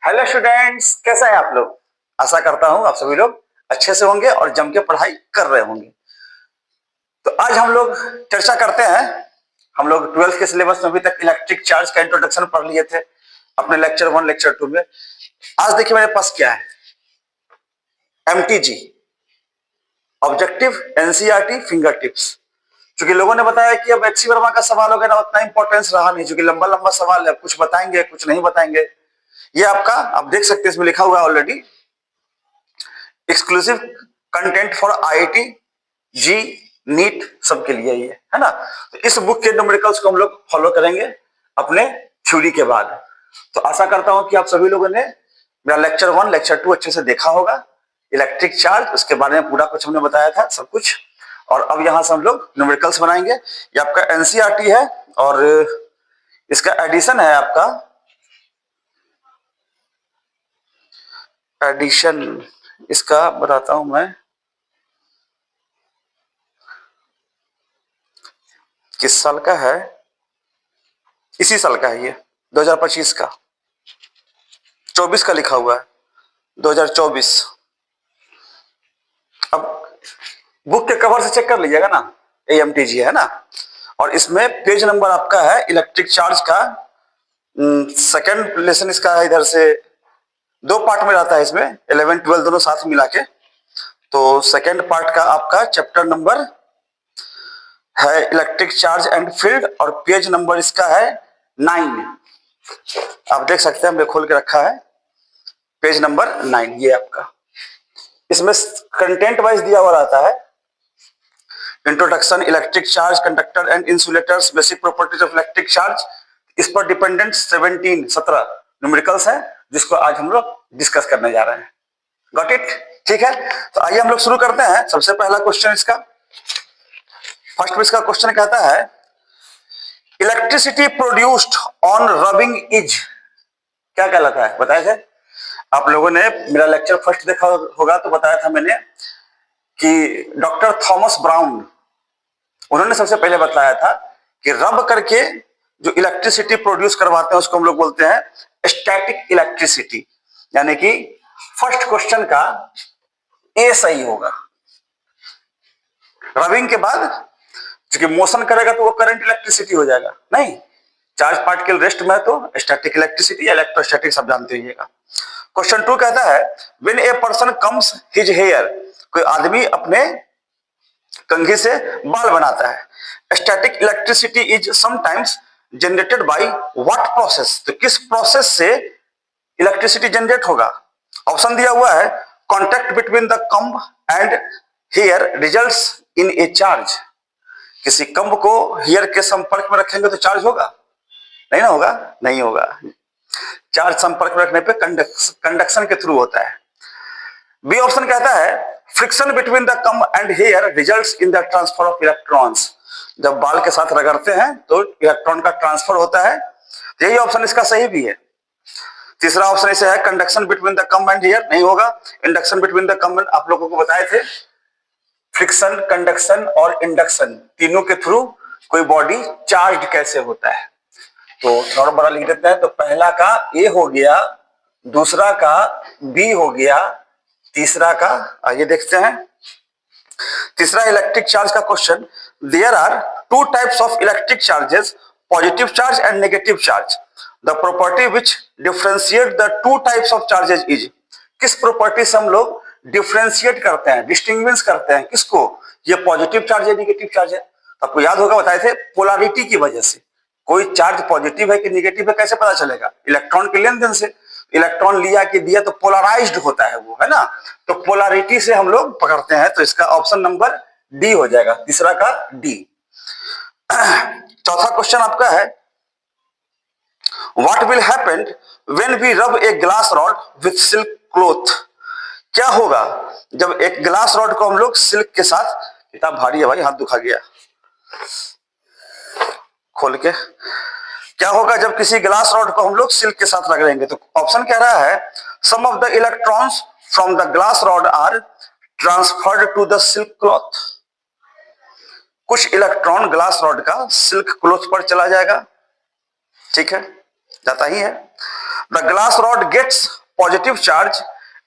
Hello students, कैसे हैं आप लोग। आशा करता हूं आप सभी लोग अच्छे से होंगे और जम के पढ़ाई कर रहे होंगे। तो आज हम लोग चर्चा करते हैं। हम लोग 12th के सिलेबस में अभी तक इलेक्ट्रिक चार्ज का इंट्रोडक्शन पढ़ लिए थे अपने लेक्चर 1 लेक्चर 2 में। आज देखिए मेरे पास क्या है, MTG objective NCERT finger tips. क्योंकि लोगों ने बताया कि अब एचसी वर्मा का सवाल हो गया ना, उतना इंपॉर्टेंस रहा नहीं, क्योंकि लंबा लंबा सवाल है, कुछ बताएंगे कुछ नहीं बताएंगे। ये आपका आप देख सकते हैं, इसमें लिखा हुआ है already, exclusive content for IIT JEE NEET सबके लिए ये है ना। तो इस बुक के न्यूमेरिकल्स को हम लोग फॉलो करेंगे अपने थ्योरी के बाद। तो आशा करता हूं कि आप सभी लोगों ने मेरा लेक्चर 1 लेक्चर 2 अच्छे से देखा होगा। इलेक्ट्रिक चार्ज उसके बारे में पूरा कुछ हमने बताया था, सब कुछ। और अब यहां से हम लोग न्यूमेरिकल्स बनाएंगे। ये आपका एनसीईआरटी है और इसका एडिशन है आपका, एडिशन इसका बताता हूं मैं किस साल का है। इसी साल का है ये, 2025 का, 24 का लिखा हुआ है, 2024। अब बुक के कवर से चेक कर लीजिएगा ना, एएमटीजी है ना। और इसमें पेज नंबर आपका है इलेक्ट्रिक चार्ज का, सेकंड लेसन इसका है। इधर से दो पार्ट में रहता है, इसमें 11 12 दोनों साथ मिला के। तो सेकंड पार्ट का आपका चैप्टर नंबर है इलेक्ट्रिक चार्ज एंड फील्ड, और पेज नंबर इसका है 9। आप देख सकते हैं, हमने खोल के रखा है पेज नंबर 9 ये आपका। इसमें कंटेंट वाइज दिया हुआ रहता है, introduction electric charge conductor and insulators basic properties of electric charge. इस पर डिपेंडेंट 17 न्यूमेरिकल्स हैं, जिसको आज हम लोग डिस्कस करने जा रहे हैं। Got it? ठीक है, तो आइए हम लोग शुरू करते हैं। सबसे पहला क्वेश्चन इसका, फर्स्ट में इसका क्वेश्चन कहता है electricity produced on rubbing is क्या कहलाता है, बताया थे आप लोगों ने। मेरा लेक्चर फर्स्ट देखा होगा तो बताया था मैंने कि डॉक्टर थॉमस ब्राउन, उन्होंने सबसे पहले बताया था कि रब करके जो इलेक्ट्रिसिटी प्रोड्यूस करवाते हैं उसको हम लोग बोलते हैं स्टैटिक इलेक्ट्रिसिटी। यानी कि फर्स्ट क्वेश्चन का ए सही होगा। रबिंग के बाद क्योंकि मोशन करेगा तो वो करंट इलेक्ट्रिसिटी हो जाएगा, नहीं चार्ज पार्टिकल रेस्ट में तो स्टैटिक इलेक्ट्रिसिटी या इलेक्ट्रोस्टैटिक सब जानते होइएगा। क्वेश्चन 2 कहता है when a person combs his hair, कोई आदमी अपने कंघी से बाल बनाता है। Static electricity is sometimes generated by what process, तो किस प्रोसेस से इलेक्ट्रिसिटी जनरेट होगा। ऑप्शन दिया हुआ है contact between the comb and hair results in a charge, किसी कम्ब को हेयर के संपर्क में रखेंगे तो चार्ज होगा, नहीं ना होगा, नहीं होगा। चार्ज संपर्क में रखने पे कंडक्शन के थ्रू होता है। बी ऑप्शन कहता है friction between the comb and hair results in the transfer of electrons, जब बाल के साथ रगड़ते हैं तो इलेक्ट्रॉन का ट्रांसफर होता है। यही ऑप्शन इसका सही भी है। तीसरा ऑप्शन इसे है conduction between the comb and hair, नहीं होगा। इंडक्शन बिटवीन द कम्ब, आप लोगों को बताए थे फ्रिक्शन कंडक्शन और इंडक्शन तीनों के थ्रू कोई बॉडी चार्ज कैसे होता है। तो थोड़ा बड़ा लिख देते हैं। तो पहला का ए हो गया, दूसरा का बी हो गया, तीसरा का आइए देखते हैं। तीसरा इलेक्ट्रिक चार्ज का question, there are two types of electric charges, positive charge and negative charge. The property which differentiate the two types of charges is, किस प्रॉपर्टी से हम लोग डिफरेंशिएट करते हैं, डिस्टिंग्विश करते हैं किसको, ये पॉजिटिव चार्ज है नेगेटिव चार्ज है। आपको याद होगा बताए थे पोलैरिटी की वजह से, कोई चार्ज पॉजिटिव है कि नेगेटिव है कैसे पता चलेगा, इलेक्ट्रॉन के लेन देन से। इलेक्ट्रॉन लिया कि दिया तो पोलराइज्ड होता है वो, है ना। तो पोलैरिटी से हम लोग पकड़ते हैं, तो इसका ऑप्शन नंबर डी हो जाएगा, तीसरा का डी। चौथा क्वेश्चन आपका है what will happen when we rub a glass rod with silk cloth, क्या होगा जब एक ग्लास रॉड को हम लोग सिल्क के साथ, कितना भारी है भाई, हाथ दुखा गया खोल के, क्या होगा जब किसी ग्लास रॉड को हम लोग सिल्क के साथ रगड़ेंगे। तो ऑप्शन कह रहा है some of the electrons from the glass rod are transferred to the silk cloth, कुछ इलेक्ट्रॉन ग्लास रॉड का सिल्क क्लॉथ पर चला जाएगा, ठीक है, जाता ही है। The glass rod gets positive charge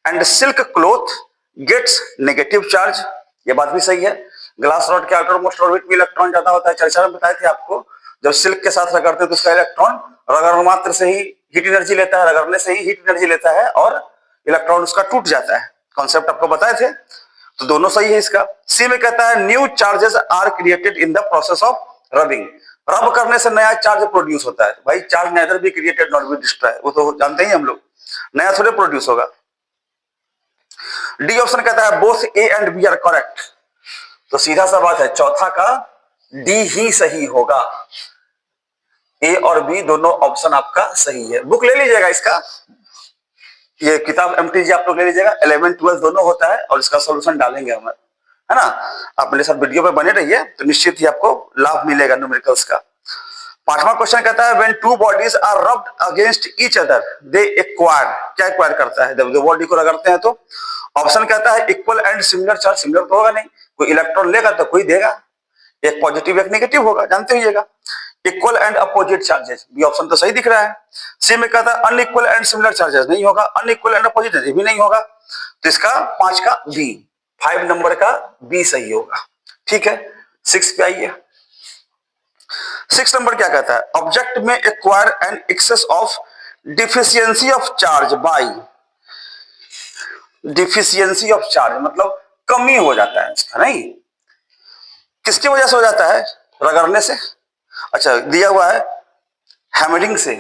and silk cloth gets negative charge. ये बात भी सही है। ग्लास रॉड के आउटरमोस्ट ऑर्बिट में इलेक्ट्रॉन ज्यादा होता है, चर्चा में बताए थे आपको। जब सिल्क के साथ रगड़ते हैं तो उसका इलेक्ट्रॉन रगड़ मात्र से ही हीट एनर्जी लेता है, रगड़ने से ही हीट एनर्जी लेता है और इलेक्ट्रॉन उसका टूट जाता है। कॉन्सेप्ट आपको बताए थे, तो दोनों सही है इसका। सी में कहता है new charges are created in the process of rubbing. Rub करने से नया चार्ज प्रोड्यूस होता है। भाई charge neither be created not be destroy, वो तो जानते ही हम लोग, नया थोड़े प्रोड्यूस होगा। डी ऑप्शन कहता है both A and B are correct. तो सीधा सा बात है, चौथा का डी ही सही होगा। ए और बी दोनों ऑप्शन आपका सही है। बुक ले लीजिएगा इसका, ये किताब एमटीजी आप लोग ले लीजिएगा, 11 12 दोनों होता है और इसका सॉल्यूशन डालेंगे हम, है ना। आप मेरे साथ वीडियो पे बने रहिए तो निश्चित ही आपको लाभ मिलेगा न्यूमेरिकल्स का। पांचवा क्वेश्चन कहता है when two bodies are rubbed against each other they acquire. क्या एक्वायर करता है जब दो बॉडी को रगड़ते हैं? तो ऑप्शन कहता है equal and similar charge. Similar तो होगा नहीं, कोई इलेक्ट्रॉन लेगा तो कोई देगा, एक पॉजिटिव एक नेगेटिव होगा, जानते होइएगा। Equal and opposite charges, B option तो सही दिख रहा है। सी में कहता है अनइक्वल एंड सिमिलर चार्जेस, नहीं होगा। अनइक्वल एंड अपोजिट भी नहीं होगा, तो इसका 5 का बी, 5 नंबर का बी सही होगा। ठीक है, 6 पे आइए। 6 नंबर क्या कहता है? ऑब्जेक्ट में acquire an excess of deficiency of charge by. Deficiency of charge मतलब कमी हो जाता है इसका, नहीं किसकी वजह से हो जाता है? रगड़ने से। अच्छा, दिया हुआ है हैमरिंग से,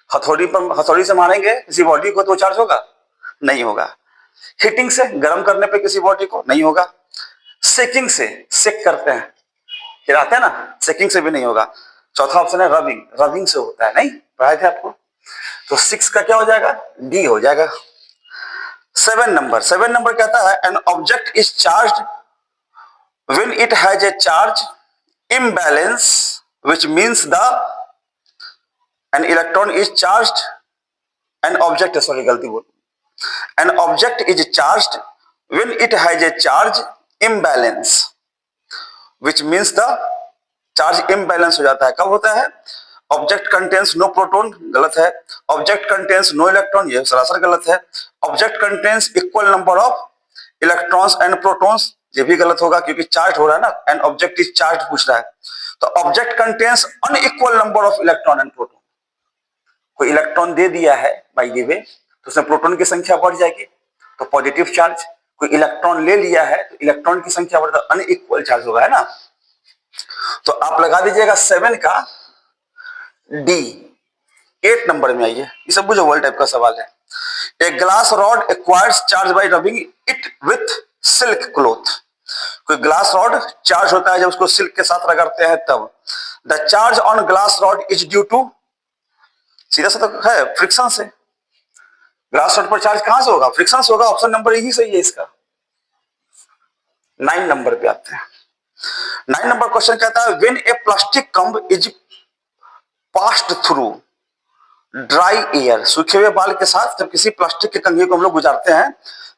हथौड़ी से मारेंगे किसी बॉडी को तो चार्ज होगा? नहीं होगा। हीटिंग से, गर्म करने पे किसी बॉडी को, नहीं होगा। सेकिंग से, सेक करते हैं, हिलाते हैं ना, सेकिंग से भी नहीं होगा। चौथा ऑप्शन है रबिंग, रबिंग से होता है, नहीं पढ़ाए थे आपको। तो 6 का क्या हो जाएगा? डी हो जाएगा। 7 नंबर कहता है an object is charged when it has a charge imbalance which means an electron is charged, an object an object is charged when it has a charge imbalance which means the charge imbalance हो जाता है। कब होता है? Object contains no proton, गलत है। Object contains no electron, ये सरासर गलत है। Object contains equal number of electrons and protons, ये भी गलत होगा क्योंकि चार्ज हो रहा है ना, एंड ऑब्जेक्ट इज चार्ज पूछ रहा है। तो object contains unequal number of electron and proton. कोई इलेक्ट्रॉन दे दिया है बाय द वे तो उसमें प्रोटॉन की संख्या बढ़ जाएगी, तो पॉजिटिव चार्ज। कोई इलेक्ट्रॉन ले लिया है तो इलेक्ट्रॉन की संख्या बढ़ जाएगी, अनइक्वल चार्ज होगा, है ना। तो आप लगा दीजिएगा 7 का डी। 8 नंबर में आइए, ये सब बुझो वर्ल्ड टाइप का सवाल है। ए glass rod acquires charge by rubbing it with silk cloth. कोई ग्लास रॉड चार्ज होता है जब उसको सिल्क के साथ रगड़ते हैं तब। The charge on glass rod is due to, सीधा सा तो है, फ्रिक्शन से। ग्लास रॉड पर चार्ज कहां से होगा? फ्रिक्शन से होगा। ऑप्शन नंबर यही सही है इसका। 9 नंबर पे आते हैं। 9 नंबर क्वेश्चन कहता है when A plastic comb is passed through dry air. सूखे हुए बाल के साथ जब किसी प्लास्टिक के कंघी को हम लोग गुजारते हैं,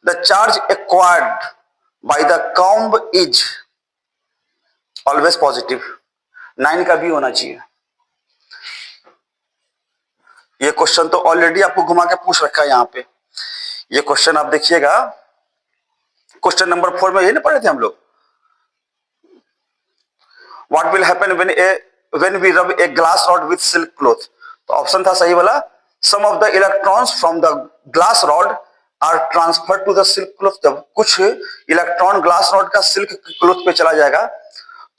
the charge acquired by the comb is always positive. 9 का भी होना चाहिए। ये क्वेश्चन तो ऑलरेडी आपको घुमा के पूछ रखा है यहां पे। ये क्वेश्चन आप देखिएगा, क्वेश्चन नंबर 4 में ये नहीं पढ़े थे हम लोग? What will happen when we rub a glass rod with silk cloth. तो ऑप्शन था सही वाला, some of the electrons from the glass rod are transfer to the silk cloth. जब कुछ इलेक्ट्रॉन ग्लास रॉड का सिल्क क्लॉथ पे चला जाएगा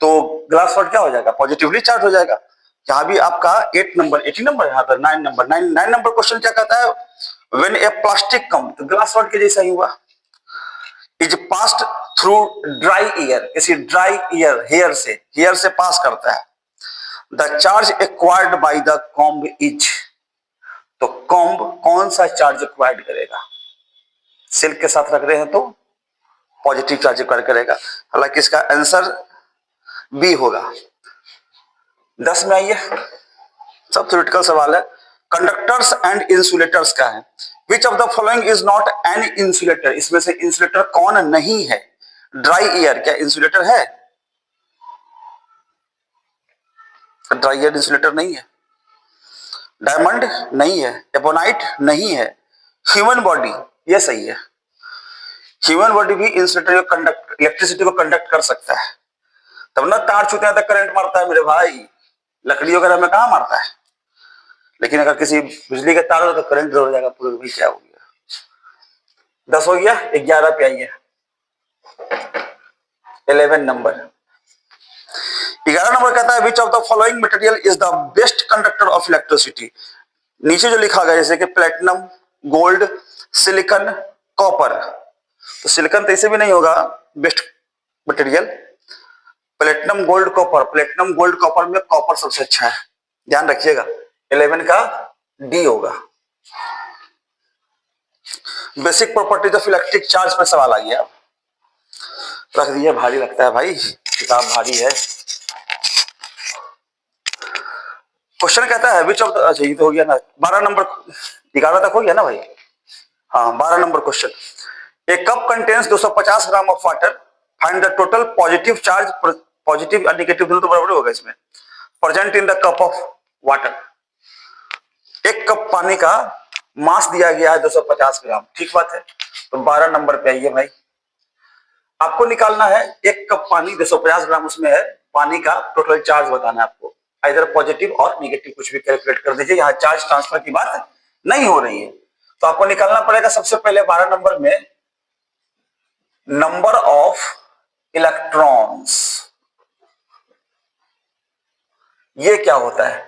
तो ग्लास रॉड क्या हो जाएगा? पॉजिटिवली चार्ज हो जाएगा। यहां भी आपका 8 नंबर, 18 नंबर, यहाँ पर 9 नंबर क्वेश्चन क्या कहता है? व्हेन ए प्लास्टिक कम, तो ग्लास रॉड के जैसा ही हुआ, is passed through dry air, किसी ड्राई एयर हेयर से पास करता है। The charge acquired by the comb is, तो कॉम्ब कौन सा चार्ज एक्वायर्ड करेगा? सिल्क के साथ रख रहे हैं तो पॉजिटिव चार्ज एक्वायर करेगा। हालांकि इसका आंसर बी होगा। 10 में आइए, सब थ्योरेटिकल सवाल है। कंडक्टर्स एंड इंसुलेटर्स का है। Which of the following is not an insulator. इसमें से इंसुलेटर कौन नहीं है? ड्राई एयर क्या इंसुलेटर है? ड्राई एयर इंसुलेटर नहीं है। डायमंड नहीं है, एपोनाइट नहीं है, ह्यूमन बॉडी ये सही है। ह्यूमन बॉडी भी इंसुलेटर को कंडक्ट, इलेक्ट्रिसिटी को कंडक्ट कर सकता है, तब ना तार छूते तक करंट मारता है मेरे भाई, लकड़ी वगैरह में कहां मारता है। लेकिन अगर किसी बिजली के तार हो तो करंट हो जाएगा पूरे, भी क्या हो गया। 10 हो गया, 11 पे आइए, 11 नंबर। 11 नंबर कहता है which of the following material is the best conductor of electricity. नीचे जो लिखा गया जैसे कि प्लेटिनम, गोल्ड, सिलिकॉन, कॉपर, तो सिलिकॉन तो इसे भी नहीं होगा best material. Platinum, gold, copper, platinum, gold, copper में कॉपर सबसे अच्छा है, ध्यान रखिएगा। 11 का डी होगा। Basic properties of electric charge पर सवाल आ गया, रख दिया, भारी लगता है भाई, किताब भारी है। क्वेश्चन कहता है विच ऑफ द, अच्छा ये तो हो गया ना 12 नंबर, 11 तक हो गया ना भाई। हाँ 12 number question, A cup contains 250 gram of water, find the total positive charge, positive और नेगेटिव दोनों तो बराबर होगा इसमें, present in the cup of water. एक कप पानी का मास दिया गया है 250 ग्राम, ठीक बात है। तो 12 नंबर पे आइए भाई, आपको निकालना है एक कप पानी 250 ग्राम उसमें है, पानी का टोटल चार्ज बताना है आपको, इधर पॉजिटिव और नेगेटिव कुछ भी कैलकुलेट कर दीजिए, यहाँ चार्ज ट्रांसफर की बात नहीं हो रही है। तो आपको निकालना पड़ेगा सबसे पहले 12 नंबर में नंबर ऑफ इलेक्ट्रॉन्स। ये क्या होता है,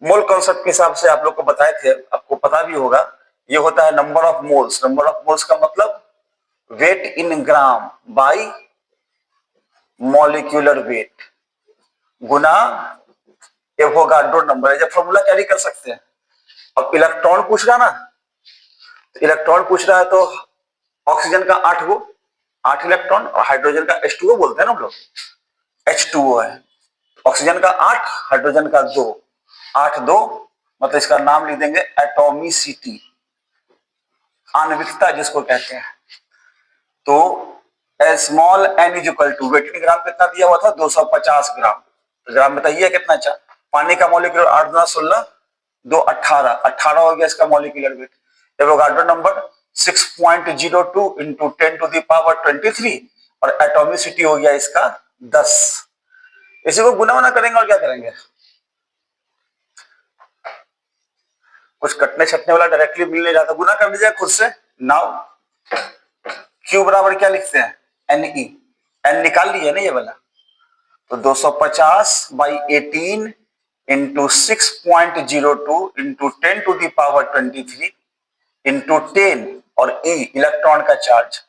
मोल कॉन्सेप्ट के हिसाब से आप लोग को बताए थे, आपको पता भी होगा, ये होता है number of moles. Number of moles का मतलब weight in gram by molecular weight गुना एवोगाड्रो नंबर है। जब फॉर्मूला कैरी कर सकते हैं। अब इलेक्ट्रॉन पूछ रहा ना, तो इलेक्ट्रॉन पूछ रहा है तो ऑक्सीजन का 8 इलेक्ट्रॉन और हाइड्रोजन का H2O बोलते हैं ना हम लोग, H2O है। ऑक्सीजन का 8, हाइड्रोजन का 2, 8 2, मतलब इसका नाम लिख देंगे एटॉमिसिटी, आणविकता जिसको कहते हैं। तो small n is equal to, weight in gram कितना दिया हुआ था 250 ग्राम, तो ग्राम बताइए कितना अच्छा। पानी का मॉलिक्यूलर 8 गुना 16, 2 18, 18 हो गया इसका molecular weight. Avogadro number 6.02 into 10 to the power 23 और एटॉमिसिटी हो गया इसका 10। इसी को गुना वुना करेंगे और क्या करेंगे, कुछ कटने छटने वाला डायरेक्टली मिलने जाता, गुना कर लीजिए खुद से। नाउ Q बराबर क्या लिखते हैं, Ne, n निकाल लीजिए ना ये वाला, तो 250 by 18 into 6.02 into 10 to the power 23 into 10 और E इलेक्ट्रॉन का charge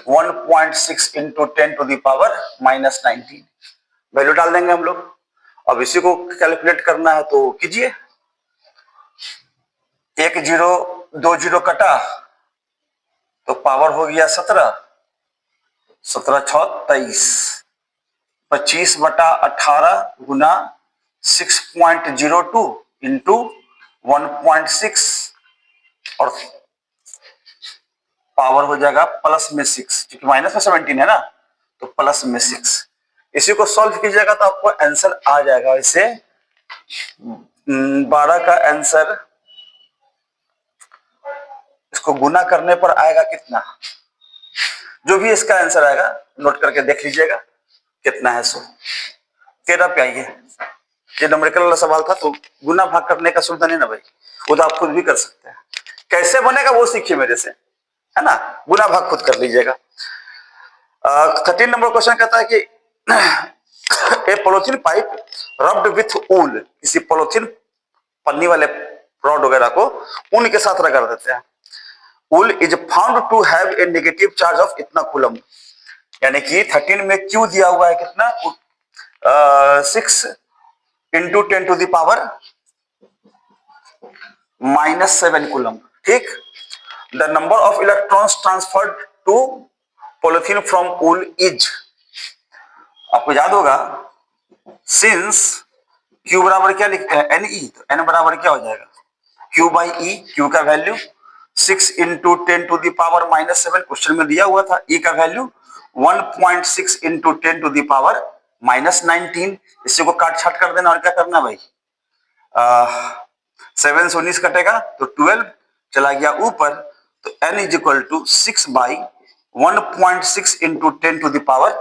1.6 into 10 to the power -19, value डाल देंगे हम लोग। अब इसी को कैलकुलेट करना है तो कीजिए, 1 0 2 0 कटा तो पावर हो गया 17, 17 6 23, 25 बटा 18 गुना 6.02 इंटू 1.6 और पावर हो जाएगा प्लस में 6, क्योंकि माइनस में 17 है ना, तो प्लस में 6। इसी को सॉल्व कीजिएगा तो आपको आंसर आ जाएगा। इसे 12 का आंसर इसको गुना करने पर आएगा कितना, जो भी इसका आंसर आएगा नोट करके देख लीजिएगा कितना है। 13 पे आइए, ये नंबरिकल वाला सवाल था तो गुना भाग करने का सुविधा नहीं ना भाई, वो तो आप खुद भी कर सकते हैं, कैसे बनेगा वो सीखिए मेरे से, है ना, गुना भाग खुद कर लीजिएगा। 13 नंबर क्वेश्चन कहता है कि ए पॉलिथीन पाइप रब्ड विथ ऊल, किसी पॉलिथीन पन्नी वाले रॉड वगैरह को ऊन के साथ रगड़ देते हैं। Wool is found to have a negative charge of इतना कूलम, यानी कि 13 में क्यू दिया हुआ है कितना, 6 into 10 to the power -7 coulomb, ठीक। The number of electrons transferred to polythene from wool is, आपको याद होगा सिंस Q बराबर क्या लिखते हैं Ne, तो N बराबर क्या हो जाएगा Q बाई E, Q का value 6 into 10 to the power -7 question में दिया हुआ था, E का value 1.6 into 10 to the power -19। इसी को काट छाट कर देना और क्या करना भाई, 7 से 19 कटेगा तो 12 चला गया ऊपर, तो n is equal to 6/1.6 into 10 to the power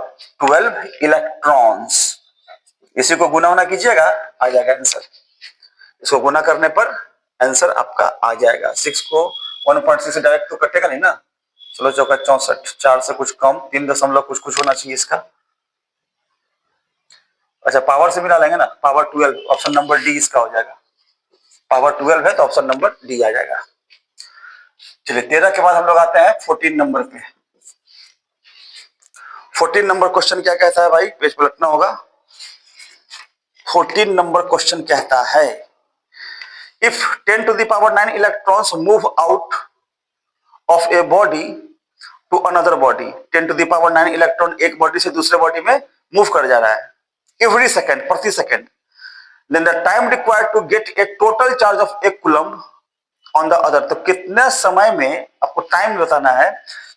12 electrons. इसी को गुना होना कीजिएगा, आ जाएगा आंसर। इसको गुना करने पर आंसर आपका आ जाएगा। 6 को 1.6 से डायरेक्ट तो कटेगा नहीं ना, 16 चौका 64, 4 से कुछ कम, 3 दशमलव कुछ कुछ होना चाहिए इसका। अच्छा पावर से मिला लेंगे ना, पावर 12, ऑप्शन नंबर डी इसका हो जाएगा। पावर 12 है तो ऑप्शन नंबर डी आ जाएगा। चलिए 13 के बाद हम लोग आते हैं 14 नंबर पे। 14 नंबर क्वेश्चन क्या कहता है भाई, पेज पलटना होगा। 14 नंबर क्वेश्चन कहता है if 10 to the power 9 electrons move out of a body to another body, 10 to the power 9 electron एक बॉडी से दूसरे बॉडी में मूव कर जा रहा है एवरी सेकेंड, प्रति सेकेंड, then the time required to get a total charge of a coulomb on the other. तो कितने समय में आपको टाइम बताना है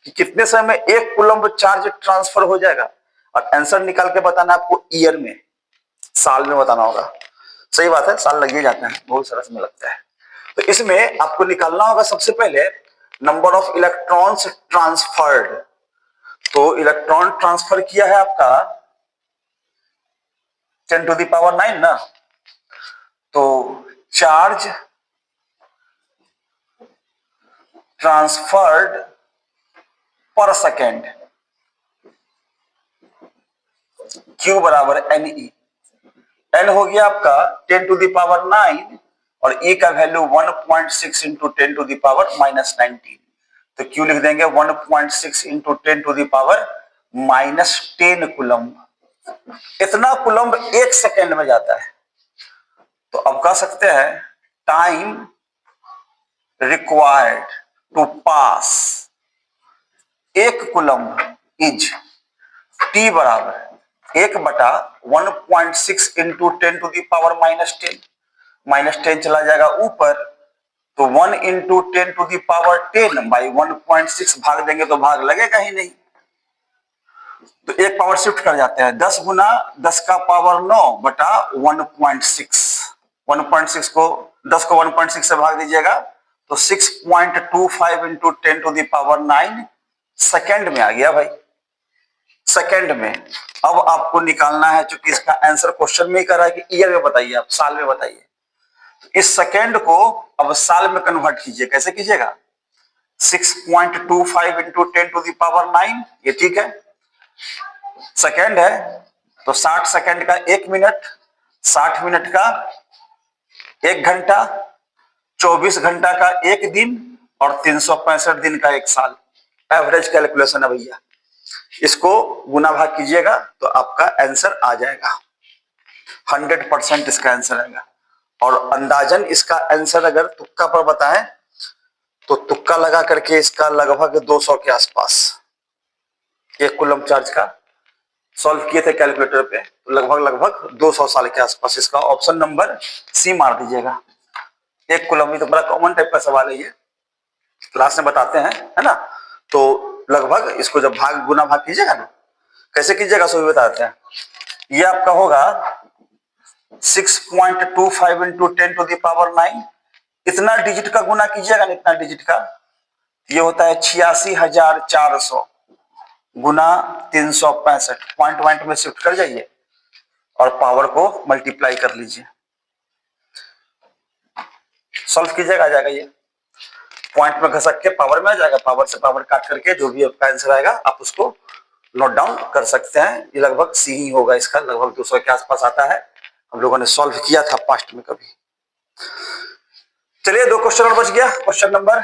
कि कितने समय में एक कूलम्ब चार्ज ट्रांसफर हो जाएगा, और आंसर निकाल के बताना आपको ईयर में, साल में बताना होगा। सही बात है, साल लग ही जाते हैं, बहुत सारा समय लगता है। तो इसमें आपको निकालना होगा सबसे पहले नंबर ऑफ इलेक्ट्रॉन्स ट्रांसफर्ड। तो इलेक्ट्रॉन ट्रांसफर किया है आपका 10 टू द पावर 9 ना, तो चार्ज ट्रांसफर्ड पर सेकेंड Q बराबर NE। N हो गया आपका 10 टू द पावर 9 और E का value 1.6 into 10 to the power -19, तो Q लिख देंगे 1.6 into 10 to the power -10 coulomb. इतना कूलम्ब एक सेकेंड में जाता है। तो अब कह सकते हैं टाइम रिक्वायर्ड टू पास एक कूलम्ब इज T बराबर 1/1.6 इंटू 10 टू द पावर -10, -10 चला जाएगा ऊपर, तो 1 into 10 to the power 10 by 1.6 भाग देंगे तो भाग लगेगा ही नहीं, तो एक पावर शिफ्ट कर जाते हैं। 10 गुना 10 का पावर 9 बटा 1.6, 1.6 को 10 को 1.6 से भाग दीजिएगा तो 6.25 into 10 to the power 9 second में आ गया भाई, सेकेंड में। अब आपको निकालना है, चूंकि इसका आंसर क्वेश्चन में ही कर रहा है कि ईयर में बताइए, आप साल में बताइए। इस सेकेंड को अब साल में कन्वर्ट कीजिए, कैसे कीजिएगा, 6.25 इंटू 10 टू द पावर 9, ये ठीक है, सेकेंड है तो 60 सेकेंड का 1 मिनट, 60 मिनट का 1 घंटा, 24 घंटा का 1 दिन और 365 दिन का 1 साल। एवरेज कैलकुलेशन है भैया, इसको गुना भाग कीजिएगा तो आपका आंसर आ जाएगा। 100% इसका आंसर आएगा। और अंदाजन इसका आंसर अगर तुक्का पर बताएं तो तुक्का लगा करके इसका लगभग 200 के आसपास, एक कूलम्ब चार्ज का सॉल्व किए थे कैलकुलेटर पे, तो लगभग 200 साल के आसपास। इसका ऑप्शन नंबर सी मार दीजिएगा। एक कूलम्ब तो बड़ा कॉमन टाइप का सवाल है ये, क्लास में बताते हैं, है ना। तो लगभग इसको जब भाग गुना भाग कीजिएगा ना, कैसे कीजिएगा सो भी बताते हैं। ये आपका होगा 6.25 इंटू 10 टू द पावर 9, इतना डिजिट का गुना कीजिएगा ना, इतना डिजिट का, ये होता है 86,400 गुना 365, पॉइंट में शिफ्ट कर जाइए और पावर को मल्टीप्लाई कर लीजिए, सॉल्व कीजिएगा, आ जाएगा। ये पॉइंट में घसक के पावर में आ जाएगा, पावर से पावर काट करके जो भी आपका आंसर आएगा आप उसको नोट डाउन कर सकते हैं। ये लगभग सी ही होगा, इसका लगभग 200 के आसपास आता है, हम लोगों ने सॉल्व किया था पास्ट में कभी। चलिए 2 क्वेश्चन और बच गया। क्वेश्चन नंबर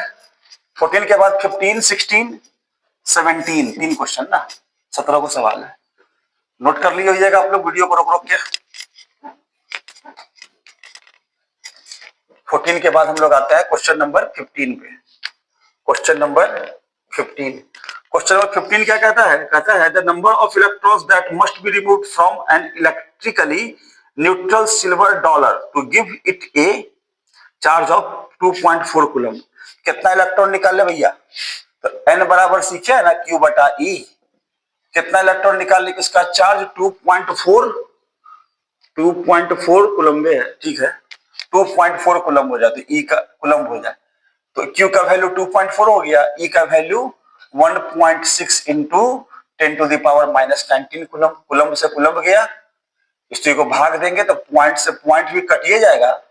14 के बाद 15, 16, 17, 3 क्वेश्चन ना, 17 को सवाल है। नोट कर लीजिएगा आप लोग, वीडियो को रोक रोक के। 14 के बाद हम लोग आते हैं क्वेश्चन नंबर 15 पे। क्वेश्चन नंबर 15, क्वेश्चन नंबर 15 क्या कहता है, कहता है the number of electrons that must be removed from an electrically neutral silver dollar to give it a charge of 2.4 coulomb. कितना इलेक्ट्रॉन निकाल ले भैया, तो n बराबर सीखे है ना Q बटा E, कितना इलेक्ट्रॉन निकाल ले, इसका चार्ज 2.4 कूलम्ब है, ठीक है। 2.4 कूलम हो जाए, तो ई का कूलम हो जाए, तो क्यू का वैल्यू 2.4 हो गया, ई का वैल्यू 1.6 इंटू 10⁻⁻19 कूलम, कूलम से कूलम गया, इस को भाग देंगे तो पॉइंट से पॉइंट भी कटिए जाएगा,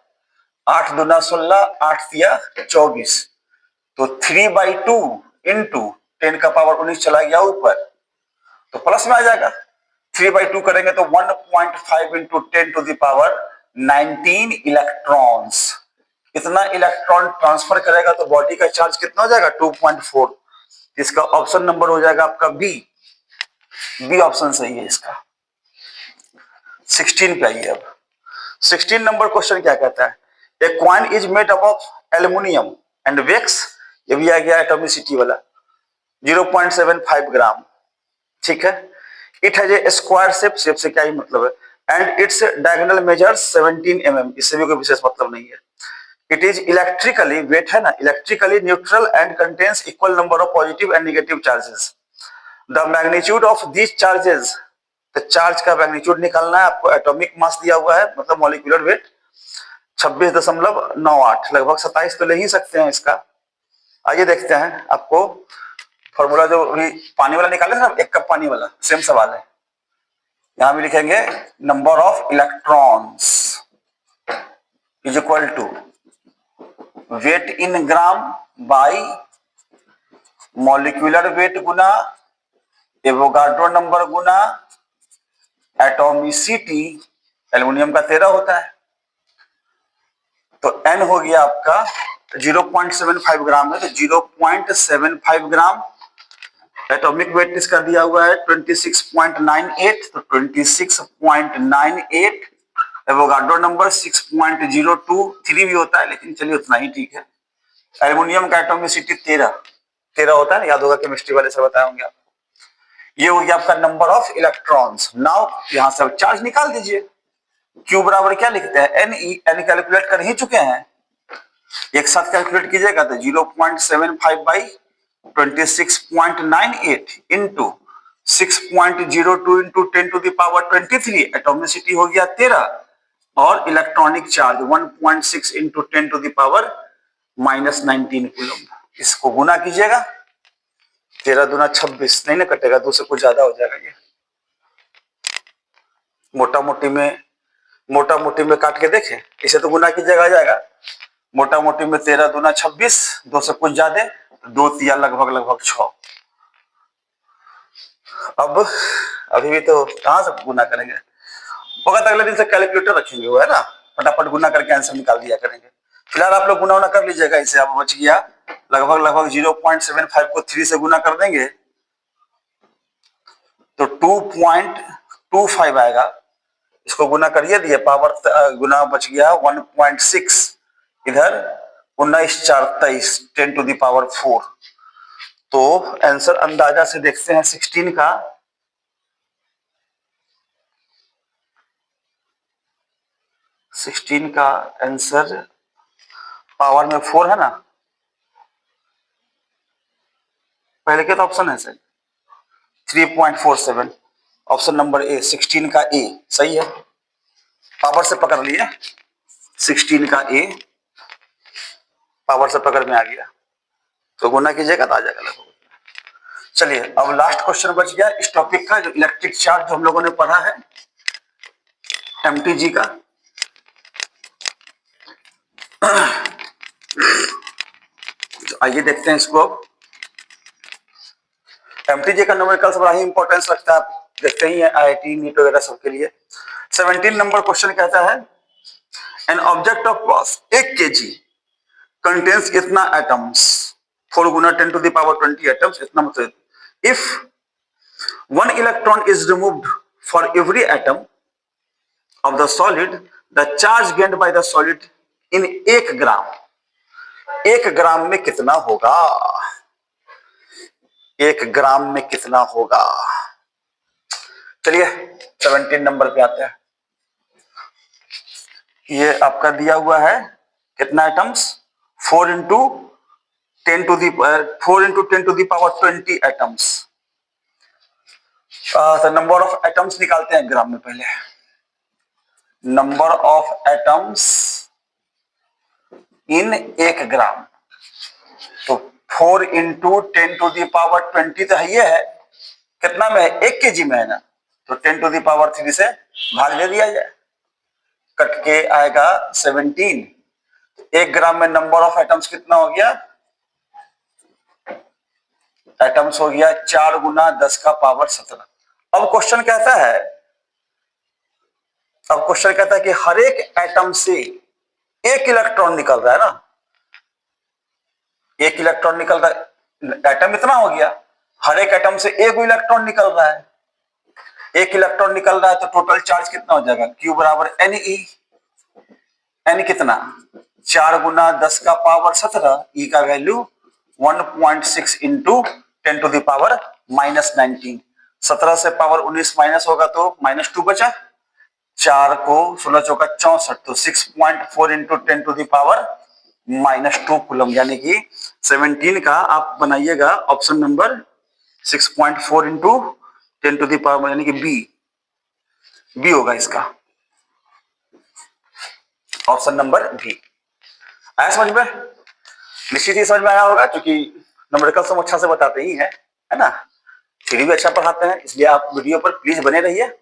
8 दूना 16, 8 तिया 24, तो 3/2 इंटू 10⁻19 चला गया ऊपर, तो प्लस में आ जाएगा, 3/2 करेंगे तो 1.5 इंटू 10⁻19 इलेक्ट्रॉन्स, इतना इलेक्ट्रॉन ट्रांसफर करेगा तो बॉडी का चार्ज कितना हो जाएगा 2.4, इसका ऑप्शन नंबर हो जाएगा आपका बी, बी ऑप्शन सही है इसका। 16 पे आइए अब, 16 नंबर क्वेश्चन क्या कहता है, a coin is made up of aluminium and wax, ये भी आ गया एटॉमिसिटी वाला 0.75 ग्राम, ठीक है, it has a square shape, shape से क्या ही मतलब है, and its diagonal measures 17 mm, इससे भी कोई विशेष मतलब नहीं है, इट इज इलेक्ट्रिकली, वेट है ना, electrically neutral and contains equal number of positive and negative charges, the magnitude of these charges, तो चार्ज का मैग्नीट्यूड निकालना है आपको, एटॉमिक मास दिया हुआ है, मतलब मॉलिक्यूलर वेट 26.98, लगभग 27 तो ले ही सकते हैं इसका। आइए देखते हैं, आपको फॉर्मूला जो भी पानी वाला निकाले ना, 1 कप पानी वाला, सेम सवाल है, यहां भी लिखेंगे number of electrons is equal to weight in gram by molecular weight गुना एवोगाड्रो नंबर गुना एटॉमिसिटी, एल्युमिनियम का 13 होता है, तो n हो गया आपका 0.75 ग्राम है, तो 0.75 ग्राम, एटॉमिक वेट इसका दिया हुआ है 26.98, तो 26.98, एवोगाड्रो नंबर 6.023 भी होता है, लेकिन चलिए उतना ही ठीक है। एल्युमिनियम का एटॉमिसिटी 13 होता है, याद होगा केमिस्ट्री वाले से बताए होंगे आप। ये हो गया आपका नंबर ऑफ इलेक्ट्रॉन्स। नाउ यहां से चार्ज निकाल दीजिए, क्यू बराबर क्या लिखते हैं, एन ई, एन कैलकुलेट कर ही चुके हैं, एक साथ कैलकुलेट कीजिएगा तो 0.75 बाई 26.98 इंटू 6.02 इंटू 10⁻23, एटॉमिसिटी हो गया 13, और इलेक्ट्रॉनिक चार्ज 1.6 इंटू 10⁻⁻19 कूलम, इसको गुना कीजिएगा, 13 दूना 26, नहीं ना कटेगा, 2 से कुछ ज्यादा हो जाएगा, ये मोटा मोटी में काट के देखें, इसे तो गुना कीजिएगा आ जाएगा, मोटा मोटी में 13 दूना 26, 2 से कुछ ज्यादा, 2 तिया लगभग 6। अब अभी भी तो कहां से गुना करेंगे, होगा तो अगले दिन से कैलकुलेटर रखेंगे, वो है ना, फटाफट गुना करके आंसर निकाल दिया करेंगे। फिलहाल आप लोग गुना कर लीजिएगा, इसे अब बच गया लगभग 0.75 को 3 से गुना कर देंगे तो 2.25 आएगा, इसको गुना करिए दिए, पावर गुना बच गया 1.6, इधर 19 4 23, 10⁻4, तो आंसर अंदाजा से देखते हैं 16 का, आंसर पावर में 4 है ना, पहले के तो ऑप्शन है सर 3.47, ऑप्शन नंबर ए, 16 का ए सही है, पावर से पकड़ लिए, 16 का ए पावर से पकड़ में आ गया, तो गुना कीजिएगा तो आ जाएगा लगभग। चलिए अब लास्ट क्वेश्चन बच गया इस टॉपिक का, जो इलेक्ट्रिक चार्ज जो हम लोगों ने पढ़ा है एमटीजी का। तो आइए देखते हैं इसको अब। एमटीजी का न्यूमेरिकल्स बड़ा ही इंपॉर्टेंस रखता है, आप देखते ही है आईआईटी नीट वगैरह सबके लिए। 17 नंबर क्वेश्चन कहता है an object of mass 1 kg contains इतना एटम्स, 4 गुना 10⁻20 एटम्स, इतना मतलब if 1 electron is removed for every atom of the solid, the charge gained by the solid in 1 ग्राम, 1 ग्राम में कितना होगा, 1 ग्राम में कितना होगा। चलिए 17 नंबर पे आते हैं, ये आपका दिया हुआ है कितना atoms, 4 into 10⁻20 atoms, number of atoms निकालते हैं ग्राम में पहले, नंबर ऑफ एटम्स इन 1 ग्राम। तो 4 इंटू 10⁻20 तो ये है, कितना में है, 1 kg में है ना, तो 10⁻3 से भाग दे दिया जाए, कट के आएगा 17। 1 ग्राम में नंबर ऑफ एटम्स कितना हो गया, एटम्स हो गया 4 गुना 10⁻17। अब क्वेश्चन कहता है, कि हर एक एटम से 1 इलेक्ट्रॉन निकल रहा है ना, 1 इलेक्ट्रॉन निकल रहा है, एटम इतना हो गया, हर एक एटम से 1 इलेक्ट्रॉन निकल रहा है, 1 इलेक्ट्रॉन निकल रहा है, तो टोटल चार्ज कितना हो जाएगा, Q बराबर Ne। एन कितना, 4 गुना 10⁻17, ई का वैल्यू 1.6 इंटू 10⁻−19। 17 से पावर 19 माइनस होगा तो -2 बचा, 4 को 16 चौका 64, तो 6.4 इंटू 10⁻−2 कूलम, यानी कि 17 का आप बनाइएगा ऑप्शन नंबर 6.4 इंटू 10⁻, यानी कि बी होगा इसका, ऑप्शन नंबर बी। आया समझ में, निश्चित ही समझ में आया होगा, क्योंकि न्यूमेरिकल्स हम अच्छा से बताते ही हैं, है ना, थ्योरी भी अच्छा पढ़ाते हैं, इसलिए आप वीडियो पर प्लीज बने रहिए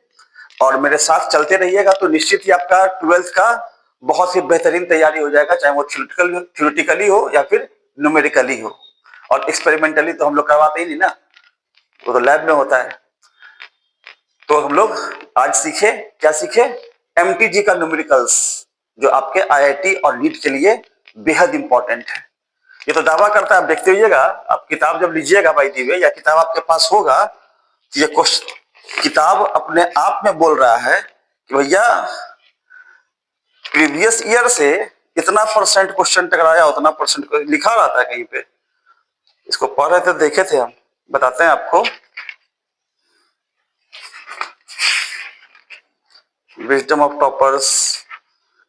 और मेरे साथ चलते रहिएगा, तो निश्चित ही आपका 12th का बहुत ही बेहतरीन तैयारी हो जाएगा, चाहे वो थ्योरेटिकली हो या फिर न्यूमेरिकली हो। और एक्सपेरिमेंटली तो हम लोग करवाते ही नहीं ना, वो तो लैब में होता है। तो हम लोग आज सीखे, क्या सीखे, MTG का न्यूमेरिकल्स, जो आपके IIT और नीट के लिए बेहद इंपॉर्टेंट है। ये तो दावा करता है, आप देखते रहिएगा, आप किताब जब लीजिएगा बाय द वे, या किताब आपके पास होगा, तो ये किताब अपने आप में बोल रहा है कि भैया प्रीवियस ईयर से इतना % क्वेश्चन टकराया, उतना % लिखा रहता है कहीं पे, इसको पढ़ रहे थे, देखे थे हम, बताते हैं आपको। विजडम ऑफ टॉपर्स,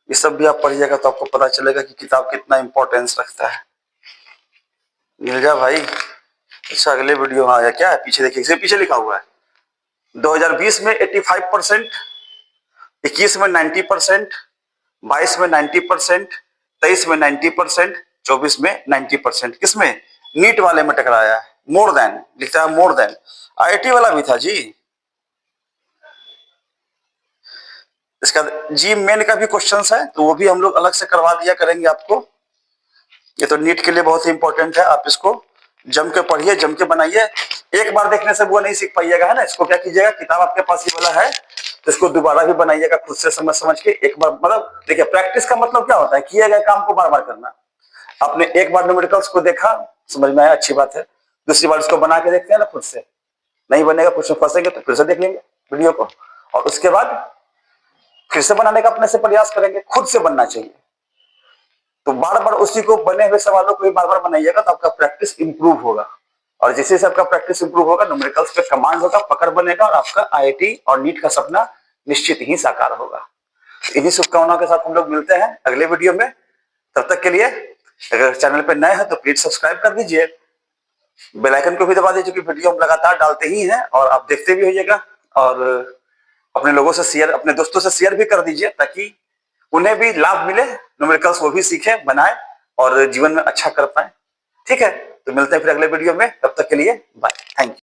ये सब भी आप पढ़िएगा तो आपको पता चलेगा कि किताब कितना इंपॉर्टेंस रखता है। मिल जा भाई। अच्छा, अगले वीडियो में आया क्या है, पीछे देखिए, इसके पीछे लिखा हुआ है 2020 में 85%, 21 में 90%, 22 में 90%, 23 में 90%, 24 में 90%, किसमें, नीट वाले में टकराया है, मोर देन लिखता है, मोर देन। IIT वाला भी था जी, इसका जी मेन का भी क्वेश्चंस है, तो वो भी हम लोग अलग से करवा दिया करेंगे आपको। ये तो नीट के लिए बहुत ही इंपॉर्टेंट है, आप इसको जम के पढ़िए, जम के बनाइए, एक बार देखने से वो नहीं सीख पाइएगा, है ना। इसको क्या कीजिएगा, किताब आपके पास ये वाला है तो इसको दोबारा भी बनाइएगा खुद से, समझ के एक बार, मतलब देखिए प्रैक्टिस का मतलब क्या होता है, किए गए काम को बार बार करना। आपने एक बार न्यूमेरिकल्स को देखा, समझ में आया, अच्छी बात है, दूसरी बार इसको बना के देखते हैं ना खुद से, नहीं बनेगा, कुछ में फंसेंगे तो फिर से देख लेंगे वीडियो को, और उसके बाद फिर से बनाने का अपने से प्रयास करेंगे, खुद से बनना चाहिए। तो बार बार उसी को, बने हुए सवालों को बार बार बनाइएगा तो आपका प्रैक्टिस इंप्रूव होगा, और जैसे से आपका प्रैक्टिस इंप्रूव होगा, न्यूमेरिकल्स पे कमांड होगा, पकड़ बनेगा, और आपका IIT और नीट का सपना निश्चित ही साकार होगा। इन्हीं शुभकामनाओं के साथ हम लोग मिलते हैं अगले वीडियो में। तब तक के लिए अगर चैनल पे नए हैं तो प्लीज सब्सक्राइब कर दीजिए, बेल आइकन को भी दबा दीजिए, क्योंकि वीडियो हम लगातार डालते ही हैं और आप देखते भी होइएगा, और अपने लोगों से शेयर, अपने दोस्तों से शेयर भी कर दीजिए, ताकि उन्हें भी लाभ मिले, न्यूमेरिकल्स वो भी सीखे, बनाए और जीवन में अच्छा कर पाए। ठीक है, तो मिलते हैं फिर अगले वीडियो में, तब तक के लिए बाय, थैंक यू।